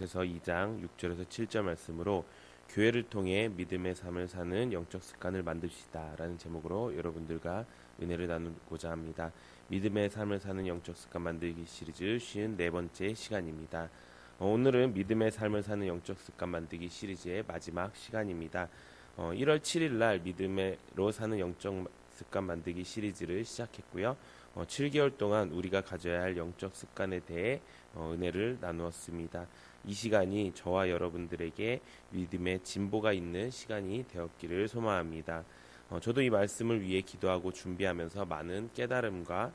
그래서 2장 6절에서 7절 말씀으로 교회를 통해 믿음의 삶을 사는 영적 습관을 만듭시다 라는 제목으로 여러분들과 은혜를 나누고자 합니다. 믿음의 삶을 사는 영적 습관 만들기 시리즈 54번째 시간입니다. 오늘은 믿음의 삶을 사는 영적 습관 만들기 시리즈의 마지막 시간입니다. 1월 7일 날 믿음으로 사는 영적 습관 만들기 시리즈를 시작했고요. 7개월 동안 우리가 가져야 할 영적 습관에 대해 은혜를 나누었습니다. 이 시간이 저와 여러분들에게 믿음의 진보가 있는 시간이 되었기를 소망합니다. 저도 이 말씀을 위해 기도하고 준비하면서 많은 깨달음과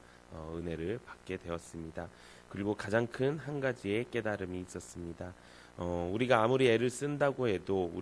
은혜를 받게 되었습니다. 그리고 가장 큰 한 가지의 깨달음이 있었습니다. 우리가 아무리 애를 쓴다고 해도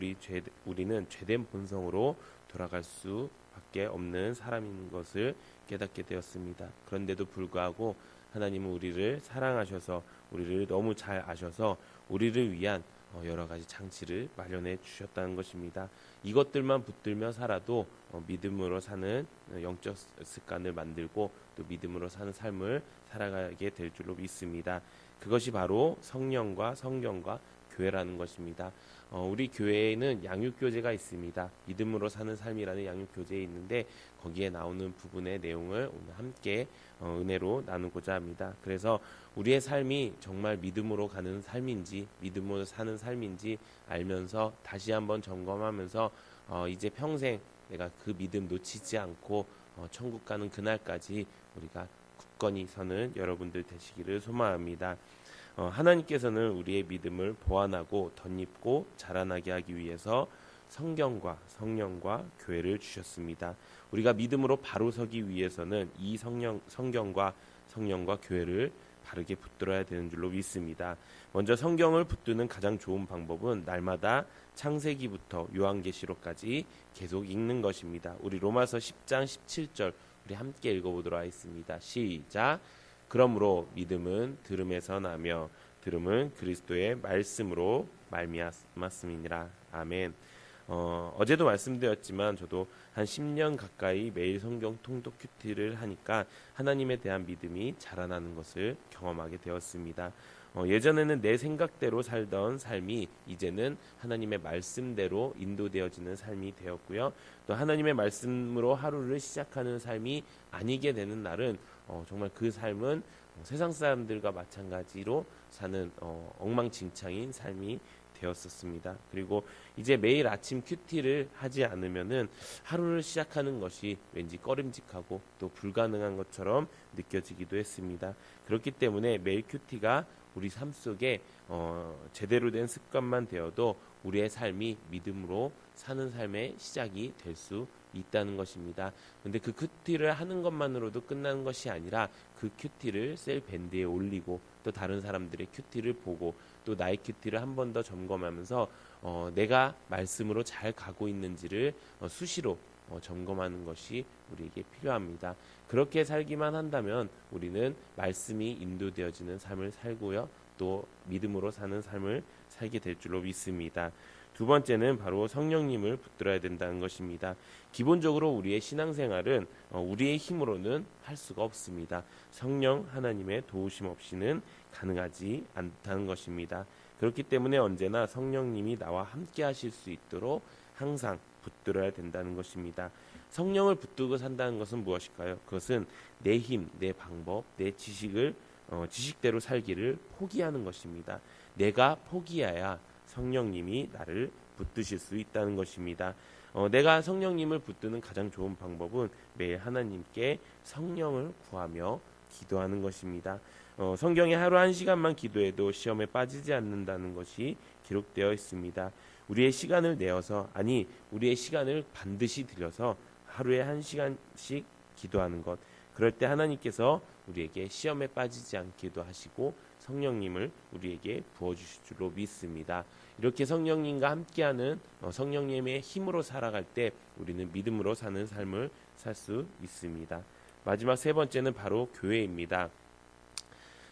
우리는 죄된 본성으로 돌아갈 수밖에 없는 사람인 것을 깨닫게 되었습니다. 그런데도 불구하고 하나님은 우리를 사랑하셔서 우리를 너무 잘 아셔서 우리를 위한 여러 가지 장치를 마련해 주셨다는 것입니다. 이것들만 붙들며 살아도 믿음으로 사는 영적 습관을 만들고 또 믿음으로 사는 삶을 살아가게 될 줄로 믿습니다. 그것이 바로 성령과 성경과 교회라는 것입니다. 우리 교회에는 양육교재가 있습니다. 믿음으로 사는 삶이라는 양육교재에 있는데 거기에 나오는 부분의 내용을 오늘 함께 은혜로 나누고자 합니다. 그래서 우리의 삶이 정말 믿음으로 가는 삶인지 믿음으로 사는 삶인지 알면서 다시 한번 점검하면서 이제 평생 내가 그 믿음 놓치지 않고 천국 가는 그날까지 우리가 굳건히 서는 여러분들 되시기를 소망합니다. 하나님께서는 우리의 믿음을 보완하고 덧입고 자라나게 하기 위해서 성경과 성령과 교회를 주셨습니다. 우리가 믿음으로 바로 서기 위해서는 이 성경과 성령과 교회를 바르게 붙들어야 되는 줄로 믿습니다. 먼저 성경을 붙드는 가장 좋은 방법은 날마다 창세기부터 요한계시록까지 계속 읽는 것입니다. 우리 로마서 10장 17절 우리 함께 읽어보도록 하겠습니다. 시작. 그러므로 믿음은 들음에서 나며 들음은 그리스도의 말씀으로 말미암았음이니라. 아멘. 어제도 말씀드렸지만 저도 한 10년 가까이 매일 성경 통독 큐티를 하니까 하나님에 대한 믿음이 자라나는 것을 경험하게 되었습니다. 예전에는 내 생각대로 살던 삶이 이제는 하나님의 말씀대로 인도되어지는 삶이 되었고요. 또 하나님의 말씀으로 하루를 시작하는 삶이 아니게 되는 날은 정말 그 삶은 세상 사람들과 마찬가지로 사는 엉망진창인 삶이 되었었습니다. 그리고 이제 매일 아침 큐티를 하지 않으면은 하루를 시작하는 것이 왠지 꺼림직하고 또 불가능한 것처럼 느껴지기도 했습니다. 그렇기 때문에 매일 큐티가 우리 삶 속에 제대로 된 습관만 되어도 우리의 삶이 믿음으로 사는 삶의 시작이 될 수 있다는 것입니다. 근데 그 큐티를 하는 것만으로도 끝나는 것이 아니라 그 큐티를 셀밴드에 올리고 또 다른 사람들의 큐티를 보고 또 나의 큐티를 한 번 더 점검하면서 내가 말씀으로 잘 가고 있는지를 수시로 점검하는 것이 우리에게 필요합니다. 그렇게 살기만 한다면 우리는 말씀이 인도되어지는 삶을 살고요. 또 믿음으로 사는 삶을 살게 될 줄로 믿습니다. 두 번째는 바로 성령님을 붙들어야 된다는 것입니다. 기본적으로 우리의 신앙생활은 우리의 힘으로는 할 수가 없습니다. 성령 하나님의 도우심 없이는 가능하지 않다는 것입니다. 그렇기 때문에 언제나 성령님이 나와 함께 하실 수 있도록 항상 붙들어야 된다는 것입니다. 성령을 붙들고 산다는 것은 무엇일까요? 그것은 내 힘, 내 방법, 내 지식대로 살기를 포기하는 것입니다. 내가 포기해야 성령님이 나를 붙드실 수 있다는 것입니다. 내가 성령님을 붙드는 가장 좋은 방법은 매일 하나님께 성령을 구하며 기도하는 것입니다. 성경에 하루 1시간만 기도해도 시험에 빠지지 않는다는 것이 기록되어 있습니다. 우리의 시간을 내어서 우리의 시간을 반드시 들여서 하루에 1시간씩 기도하는 것. 그럴 때 하나님께서 우리에게 시험에 빠지지 않게도 하시고 성령님을 우리에게 부어주실 줄로 믿습니다. 이렇게 성령님과 함께하는 성령님의 힘으로 살아갈 때 우리는 믿음으로 사는 삶을 살 수 있습니다. 마지막 세 번째는 바로 교회입니다.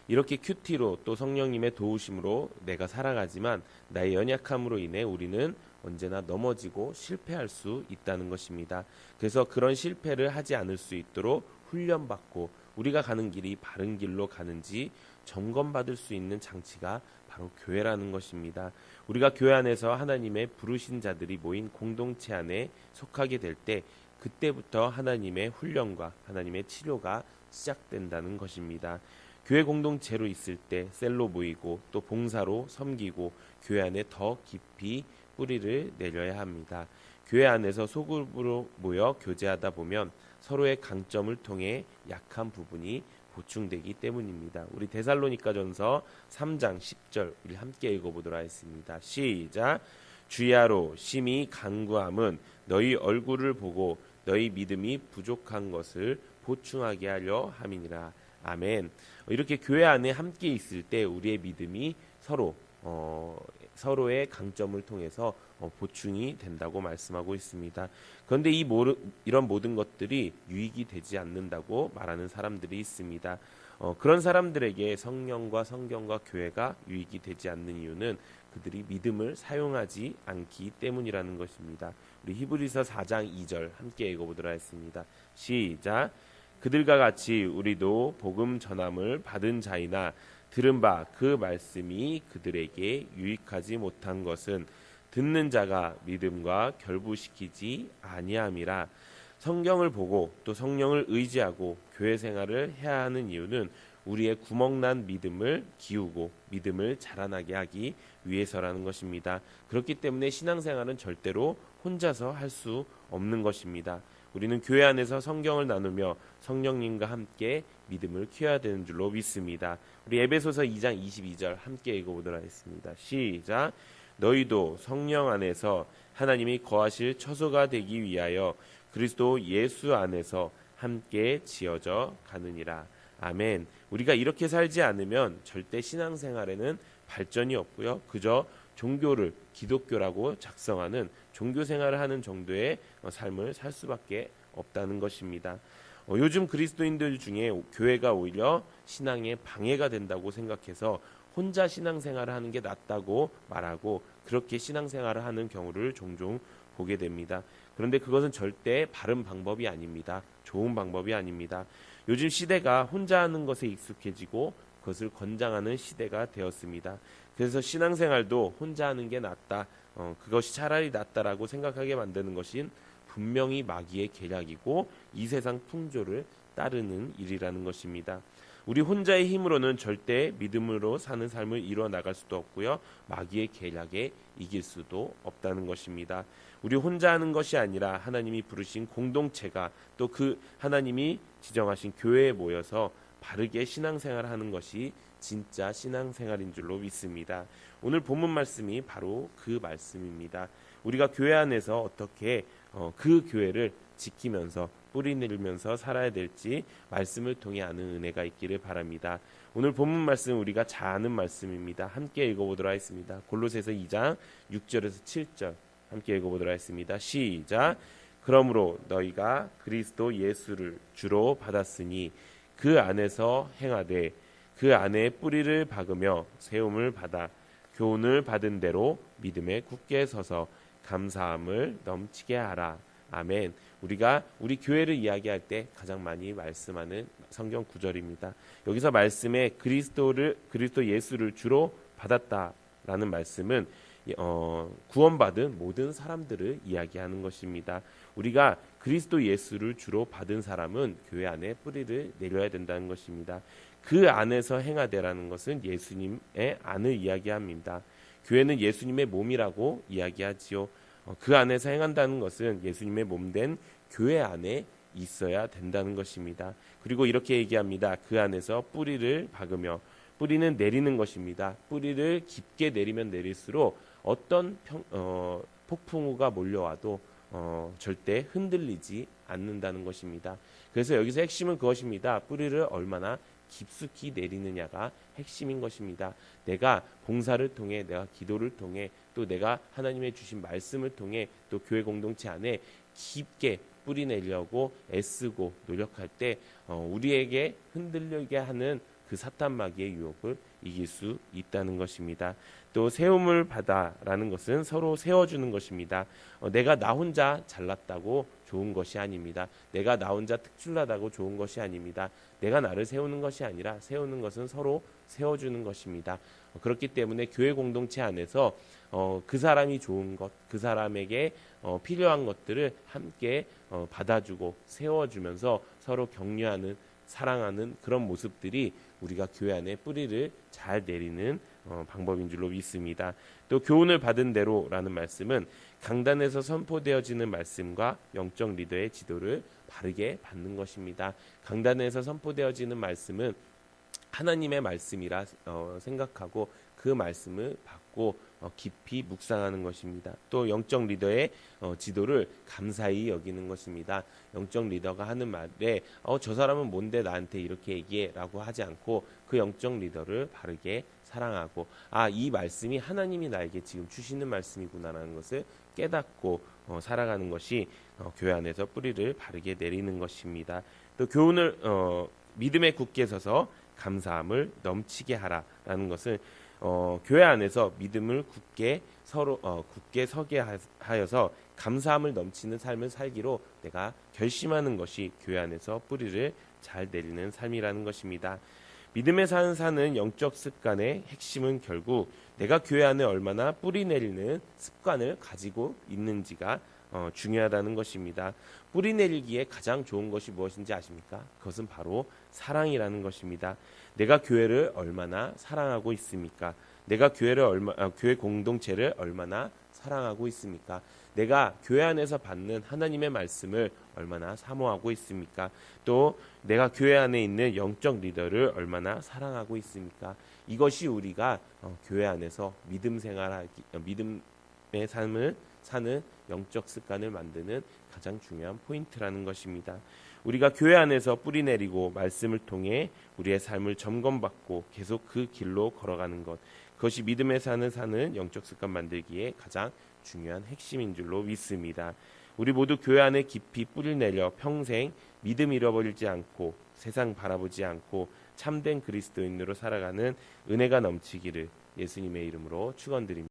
이렇게 큐티로 또 성령님의 도우심으로 내가 살아가지만 나의 연약함으로 인해 우리는 언제나 넘어지고 실패할 수 있다는 것입니다. 그래서 그런 실패를 하지 않을 수 있도록 훈련받고 우리가 가는 길이 바른 길로 가는지 점검받을 수 있는 장치가 바로 교회라는 것입니다. 우리가 교회 안에서 하나님의 부르신 자들이 모인 공동체 안에 속하게 될 때 그때부터 하나님의 훈련과 하나님의 치료가 시작된다는 것입니다. 교회 공동체로 있을 때 셀로 모이고 또 봉사로 섬기고 교회 안에 더 깊이 뿌리를 내려야 합니다. 교회 안에서 소그룹으로 모여 교제하다 보면 서로의 강점을 통해 약한 부분이 보충되기 때문입니다. 우리 데살로니가전서 3장 10절 우리 함께 읽어보도록 하겠습니다. 시작. 주야로 심히 간구함은 너희 얼굴을 보고 너희 믿음이 부족한 것을 보충하게 하려 함이니라. 아멘. 이렇게 교회 안에 함께 있을 때 우리의 믿음이 서로의 강점을 통해서 보충이 된다고 말씀하고 있습니다. 그런데 이런 모든 것들이 유익이 되지 않는다고 말하는 사람들이 있습니다. 그런 사람들에게 성령과 성경과 교회가 유익이 되지 않는 이유는 그들이 믿음을 사용하지 않기 때문이라는 것입니다. 우리 히브리서 4장 2절 함께 읽어보도록 하겠습니다. 시작. 그들과 같이 우리도 복음 전함을 받은 자이나 들은 바 그 말씀이 그들에게 유익하지 못한 것은 듣는 자가 믿음과 결부시키지 아니함이라. 성경을 보고 또 성령을 의지하고 교회 생활을 해야 하는 이유는 우리의 구멍난 믿음을 기우고 믿음을 자라나게 하기 위해서라는 것입니다. 그렇기 때문에 신앙생활은 절대로 혼자서 할 수 없는 것입니다. 우리는 교회 안에서 성경을 나누며 성령님과 함께 믿음을 키워야 되는 줄로 믿습니다. 우리 에베소서 2장 22절 함께 읽어보도록 하겠습니다. 시작. 너희도 성령 안에서 하나님이 거하실 처소가 되기 위하여 그리스도 예수 안에서 함께 지어져 가느니라. 아멘. 우리가 이렇게 살지 않으면 절대 신앙생활에는 발전이 없고요. 그저 종교를 기독교라고 작성하는 종교 생활을 하는 정도의 삶을 살 수밖에 없다는 것입니다. 요즘 그리스도인들 중에 교회가 오히려 신앙에 방해가 된다고 생각해서 혼자 신앙생활을 하는 게 낫다고 말하고 그렇게 신앙생활을 하는 경우를 종종 보게 됩니다. 그런데 그것은 절대 바른 방법이 아닙니다. 좋은 방법이 아닙니다. 요즘 시대가 혼자 하는 것에 익숙해지고 그것을 권장하는 시대가 되었습니다. 그래서 신앙생활도 혼자 하는 게 낫다, 그것이 차라리 낫다라고 생각하게 만드는 것은 분명히 마귀의 계략이고 이 세상 풍조를 따르는 일이라는 것입니다. 우리 혼자의 힘으로는 절대 믿음으로 사는 삶을 이루어 나갈 수도 없고요. 마귀의 계략에 이길 수도 없다는 것입니다. 우리 혼자 하는 것이 아니라 하나님이 부르신 공동체가 또 그 하나님이 지정하신 교회에 모여서 바르게 신앙생활을 하는 것이 진짜 신앙생활인 줄로 믿습니다. 오늘 본문 말씀이 바로 그 말씀입니다. 우리가 교회 안에서 어떻게 그 교회를 지키면서 뿌리 내리면서 살아야 될지 말씀을 통해 아는 은혜가 있기를 바랍니다. 오늘 본문 말씀 우리가 잘 아는 말씀입니다. 함께 읽어보도록 하겠습니다. 골로새서 2장 6절에서 7절 함께 읽어보도록 하겠습니다. 시작. 그러므로 너희가 그리스도 예수를 주로 받았으니 그 안에서 행하되 그 안에 뿌리를 박으며 세움을 받아 교훈을 받은 대로 믿음에 굳게 서서 감사함을 넘치게 하라. 아멘. 우리가 우리 교회를 이야기할 때 가장 많이 말씀하는 성경 구절입니다. 여기서 말씀에 그리스도 예수를 주로 받았다라는 말씀은 구원받은 모든 사람들을 이야기하는 것입니다. 우리가 그리스도 예수를 주로 받은 사람은 교회 안에 뿌리를 내려야 된다는 것입니다. 그 안에서 행하되라는 것은 예수님의 안을 이야기합니다. 교회는 예수님의 몸이라고 이야기하지요. 그 안에서 행한다는 것은 예수님의 몸된 교회 안에 있어야 된다는 것입니다. 그리고 이렇게 얘기합니다. 그 안에서 뿌리를 박으며, 뿌리는 내리는 것입니다. 뿌리를 깊게 내리면 내릴수록 어떤 폭풍우가 몰려와도 절대 흔들리지 않는다는 것입니다. 그래서 여기서 핵심은 그것입니다. 뿌리를 얼마나 깊숙이 내리느냐가 핵심인 것입니다. 내가 봉사를 통해, 내가 기도를 통해, 또 내가 하나님의 주신 말씀을 통해, 또 교회 공동체 안에 깊게 뿌리 내려고 애쓰고 노력할 때 우리에게 흔들리게 하는 그 사탄 마귀의 유혹을 이길 수 있다는 것입니다. 또 세움을 받아라는 것은 서로 세워주는 것입니다. 내가 나 혼자 잘났다고 좋은 것이 아닙니다. 내가 나 혼자 특출나다고 좋은 것이 아닙니다. 내가 나를 세우는 것이 아니라 세우는 것은 서로 세워주는 것입니다. 그렇기 때문에 교회 공동체 안에서 그 사람이 좋은 것, 그 사람에게 필요한 것들을 함께 받아주고 세워주면서 서로 격려하는, 사랑하는 그런 모습들이 우리가 교회 안에 뿌리를 잘 내리는 방법인 줄로 믿습니다. 또 교훈을 받은 대로라는 말씀은 강단에서 선포되어지는 말씀과 영적 리더의 지도를 바르게 받는 것입니다. 강단에서 선포되어지는 말씀은 하나님의 말씀이라 생각하고 그 말씀을 받고 깊이 묵상하는 것입니다. 또 영적 리더의 지도를 감사히 여기는 것입니다. 영적 리더가 하는 말에 저 사람은 뭔데 나한테 이렇게 얘기해 라고 하지 않고 그 영적 리더를 바르게 사랑하고 이 말씀이 하나님이 나에게 지금 주시는 말씀이구나라는 것을 깨닫고 살아가는 것이 교회 안에서 뿌리를 바르게 내리는 것입니다. 또 교훈을 믿음에 굳게 서서 감사함을 넘치게 하라라는 것은 교회 안에서 믿음을 굳게 서로 굳게 서게 하여서 감사함을 넘치는 삶을 살기로 내가 결심하는 것이 교회 안에서 뿌리를 잘 내리는 삶이라는 것입니다. 믿음의 사는 영적 습관의 핵심은 결국 내가 교회 안에 얼마나 뿌리 내리는 습관을 가지고 있는지가 중요하다는 것입니다. 뿌리 내리기에 가장 좋은 것이 무엇인지 아십니까? 그것은 바로 사랑이라는 것입니다. 내가 교회를 얼마나 사랑하고 있습니까? 내가 교회 공동체를 얼마나 사랑하고 있습니까? 내가 교회 안에서 받는 하나님의 말씀을 얼마나 사모하고 있습니까? 또 내가 교회 안에 있는 영적 리더를 얼마나 사랑하고 있습니까? 이것이 우리가 교회 안에서 믿음의 삶을 사는 영적 습관을 만드는 가장 중요한 포인트라는 것입니다. 우리가 교회 안에서 뿌리 내리고 말씀을 통해 우리의 삶을 점검받고 계속 그 길로 걸어가는 것, 그것이 믿음의 사는 영적 습관 만들기에 가장 중요한 핵심인 줄로 믿습니다. 우리 모두 교회 안에 깊이 뿌리를 내려 평생 믿음 잃어버리지 않고 세상 바라보지 않고 참된 그리스도인으로 살아가는 은혜가 넘치기를 예수님의 이름으로 축원드립니다.